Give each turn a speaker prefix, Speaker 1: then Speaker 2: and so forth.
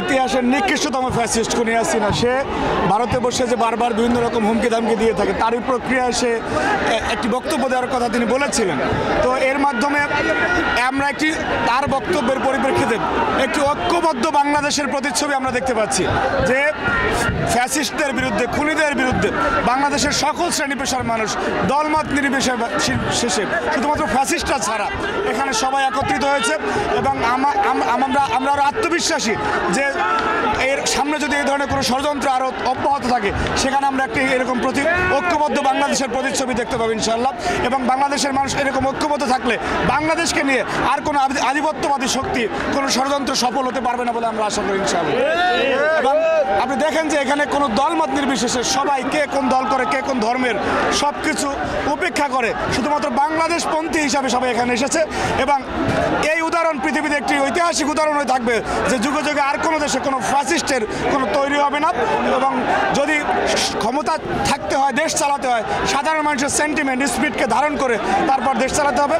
Speaker 1: ইতিহাসের নিকৃষ্টতম ফ্যাসিস্ট খুনি হাসিনা, সে ভারতে বসে যে বারবার বিভিন্ন রকম হুমকি ধামকি দিয়ে থাকে, তারই প্রক্রিয়ায় সে একটি বক্তব্য দেওয়ার কথা তিনি বলেছিলেন। তো এর মাধ্যমে আমরা তার বক্তব্যের পরিপ্রেক্ষিতে একটি ঐক্যবদ্ধ বাংলাদেশের প্রতিচ্ছবি আমরা দেখতে পাচ্ছি, যে ফ্যাসিস্টদের বিরুদ্ধে, খুনিদের বিরুদ্ধে বাংলাদেশের সকল শ্রেণী পেশার মানুষ দলমত নির্বিশেষে, শুধুমাত্র ফ্যাসিস্টরা ছাড়া এখানে সবাই একত্রিত হয়েছে। এবং আমরা আরও আত্মবিশ্বাসী যে এর সামনে যদি এই ধরনের কোনো ষড়যন্ত্র আরও অব্যাহত থাকে, সেখানে আমরা একটি এরকম ঐক্যবদ্ধ বাংলাদেশের প্রতিচ্ছবি দেখতে পাবো ইনশাআল্লাহ। এবং বাংলাদেশের মানুষ এরকম ঐক্যবদ্ধ থাকলে বাংলাদেশকে নিয়ে আর কোনো আধিপত্যবাদী শক্তি, কোনো ষড়যন্ত্র সফল হতে পারবে না বলে আমরা আশা করি ইনশাআল্লাহ। এবং আপনি দেখেন যে এখানে কোনো দলমত নির্বিশেষে সবাই, কে কোন দল করে, কে কোন ধর্মের, সব কিছু উপেক্ষা করে শুধুমাত্র বাংলাদেশপন্থী হিসাবে সবাই এখানে এসেছে। এবং এই উদাহরণ পৃথিবীতে একটি ঐতিহাসিক উদাহরণ হয়ে থাকবে যে যুগে যুগে আর কোনো দেশে কোনো ফ্যাসিস্টের কোনো তৈরি হবে না। এবং যদি ক্ষমতা থাকতে হয়, দেশ চালাতে হয়, সাধারণ মানুষের সেন্টিমেন্ট, স্পিরিটকে ধারণ করে তারপর দেশ চালাতে হবে।